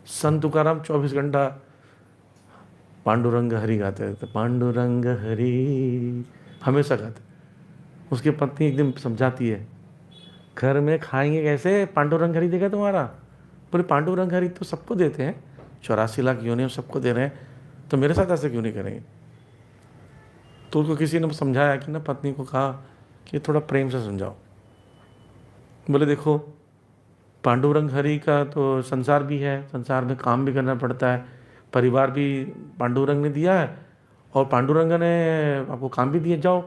संत तुकाराम 24 घंटा पांडुरंग हरि गाते रहते, पांडुरंग हरि हमेशा गाते। उसकी पत्नी एक दिन समझाती है, घर में खाएंगे कैसे, पांडुरंग हरि देगा तुम्हारा? बोले पांडुरंग हरि तो सबको देते हैं, 84 लाख योनियों सबको दे रहे हैं, तो मेरे साथ ऐसे क्यों नहीं करेंगे? तो उसको किसी ने समझाया कि ना, पत्नी को कहा कि थोड़ा प्रेम से समझाओ। बोले देखो, पांडुरंग हरि का तो संसार भी है, संसार में काम भी करना पड़ता है, परिवार भी पांडुरंग ने दिया है, और पांडुरंग ने आपको काम भी दिया, जाओ।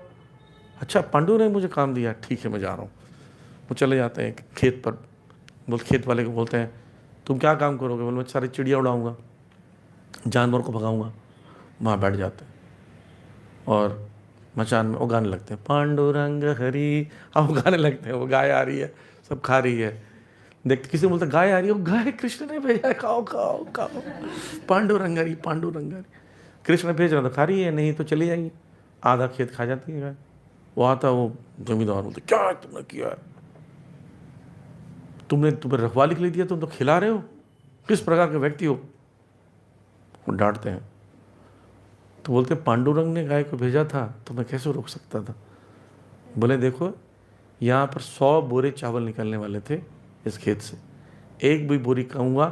अच्छा, पांडुरंग ने मुझे काम दिया, ठीक है मैं जा रहा हूँ। वो चले जाते हैं खेत पर। बोल खेत वाले को बोलते हैं, तुम क्या काम करोगे? बोले मैं सारी चिड़िया उड़ाऊंगा, जानवर को भगाऊंगा। वहाँ बैठ जाते हैं और मचान में वो गाने लगते हैं, पांडुरंग हरि। अब वो गाने लगते हैं, वो गाय आ रही है, सब खा रही है। देखते किसी बोलते गाय आ रही है, वो गाय कृष्ण ने भेजा है, खाओ खाओ खाओ, पांडुरंग हरि पांडुरंग हरि। कृष्ण भेज रहा था, खा रही है, नहीं तो चली जाएगी। आधा खेत खा जाती है गाय। वो आता, वो जमींदार बोलते, क्या तुमने किया? तुम्हें रखवाली के लिए दिया, तुम तो खिला रहे हो, किस प्रकार के व्यक्ति हो? वो डांटते हैं। तो बोलते पांडुरंग ने गाय को भेजा था, तो मैं कैसे रोक सकता था? बोले देखो, यहाँ पर 100 बोरे चावल निकलने वाले थे इस खेत से, एक भी बोरी कहूँगा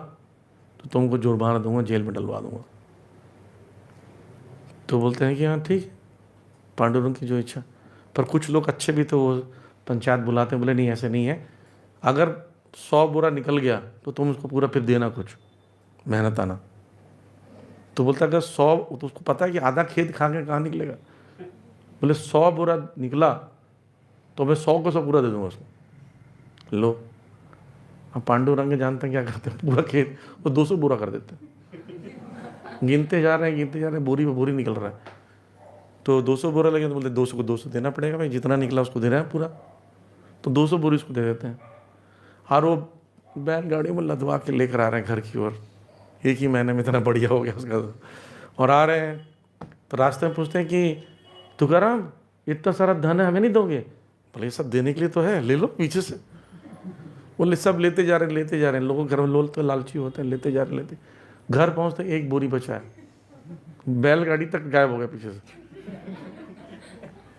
तो तुमको जुर्माना दूंगा, जेल में डलवा दूंगा। तो बोलते हैं कि हाँ ठीक है, पांडुरंग की जो इच्छा। पर कुछ लोग अच्छे भी तो वो पंचायत बुलाते हैं, बोले नहीं ऐसे नहीं है, अगर 100 बोरा निकल गया तो तुम उसको पूरा फिर देना, कुछ मेहनत आना। तो बोलता अगर 100, तो उसको पता है कि आधा खेत खा के कहाँ निकलेगा। बोले 100 बोरा निकला तो मैं 100 को 100 पूरा दे दूंगा उसको। लो, अब पांडुरंग जानते हैं क्या करते हैं, पूरा खेत वो 200 बोरा कर देते हैं। गिनते जा रहे हैं, बोरी पे बोरी निकल रहा है। तो 200 बोरा लगे तो बोलते 200 को 200 देना पड़ेगा भाई, जितना निकला उसको देना है पूरा। तो 200 बोरी उसको दे देते हैं। और वो बैलगाड़ी में लदवा के लेकर आ रहे हैं घर की ओर, एक ही महीने में इतना बढ़िया हो गया उसका। और आ रहे हैं तो रास्ते में पूछते हैं कि तुकाराम, इतना सारा धन है, हमें नहीं दोगे? बोले ये सब देने के लिए तो है, ले लो पीछे से। बोले सब लेते जा रहे हैं। लोगों घर में लोग तो लालची होते हैं, लेते जा रहे लेते। घर पहुंचते एक बोरी बचा है, बैलगाड़ी तक गायब हो गया पीछे से।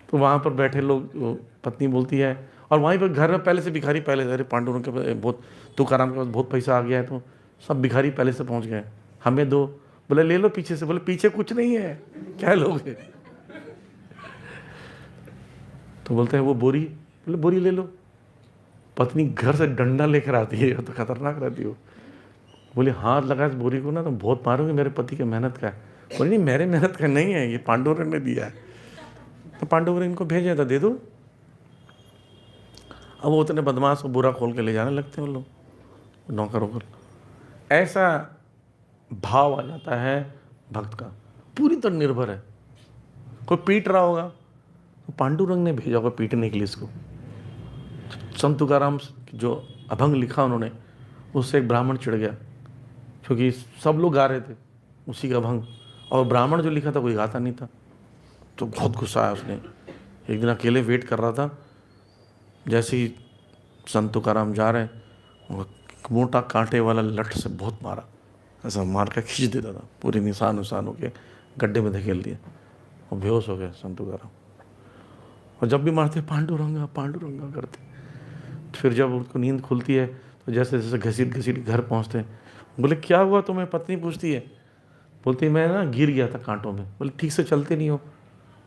तो वहाँ पर बैठे लोग, पत्नी बोलती है, और वहीं पर घर में पहले से भिखारी, पहले से, अरे पांडुरंग के पास बहुत, तुकाराम के पास बहुत पैसा आ गया है, तो सब भिखारी पहले से पहुँच गए, हमें दो। बोले ले लो पीछे से। बोले पीछे कुछ नहीं है, क्या लोगे? तो बोलते हैं वो बोरी, बोले बोरी ले लो। पत्नी घर से डंडा लेकर आती है, तो खतरनाक रहती हो। बोले हाथ लगा इस बोरी को ना तो बहुत मारोगे, मेरे पति के मेहनत का है। बोले नहीं, मेरे मेहनत का नहीं है, ये पांडुरंग ने दिया है। तो पांडुरंग इनको भेजा था, दे दो। अब वो उतने बदमाश को बुरा खोल के ले जाने लगते हैं वो लोग, नौकर वोकर। ऐसा भाव आ जाता है भक्त का, पूरी तरह निर्भर है। कोई पीट रहा होगा तो पांडुरंग ने भेजा होगा पीटने के लिए इसको। संत तुकाराम जो अभंग लिखा उन्होंने, उससे एक ब्राह्मण चिढ़ गया, क्योंकि सब लोग गा रहे थे उसी का अभंग, और ब्राह्मण जो लिखा था कोई गाता नहीं था। तो बहुत गुस्सा आया उसने। एक दिन अकेले वेट कर रहा था, जैसे ही संत तुकाराम जा रहे हैं, वो मोटा कांटे वाला लठ से बहुत मारा, ऐसा मार कर खींच देता था, पूरे निशान होके गड्ढे में धकेल दिया, और बेहोश हो गए संत तुकाराम। और जब भी मारते पांडुरंगा पांडुरंगा करते। फिर जब उनको नींद खुलती है तो जैसे जैसे घसीट घसीट घर पहुँचते हैं। बोले क्या हुआ तुम्हें? पत्नी पूछती है। बोलती मैं ना गिर गया था कांटों में। बोले ठीक से चलते नहीं हो?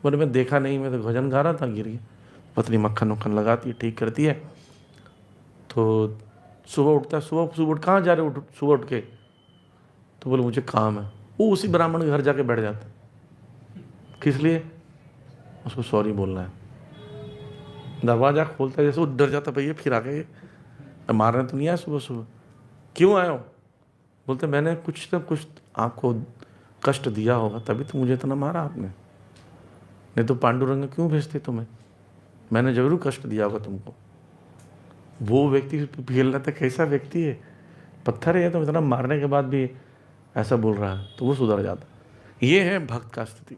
बोले मैं देखा नहीं, मैं तो भजन गा रहा था, गिर गया। पत्नी मक्खन वक्खन लगाती है, ठीक करती है। तो सुबह उठता है, सुबह उठ कहाँ जा रहे हो? सुबह उठ के तो बोले मुझे काम है। वो उसी ब्राह्मण के घर जाके बैठ जाता है। किस लिए? उसको सॉरी बोलना है। दरवाजा खोलता है, जैसे वो डर जाता, भैया फिर आ गए, मारने तो नहीं आया सुबह सुबह, क्यों आए हो? बोलते मैंने कुछ ना कुछ आपको कष्ट दिया होगा, तभी तो मुझे इतना मारा आपने, नहीं तो पांडुरंग क्यों भेजते तुम्हें? मैंने जरूर कष्ट दिया होगा तुमको। वो व्यक्ति खेल रहा था, कैसा व्यक्ति है, पत्थर है, तो इतना मारने के बाद भी ऐसा बोल रहा है, तो वो सुधर जाता। ये है भक्त का स्थिति।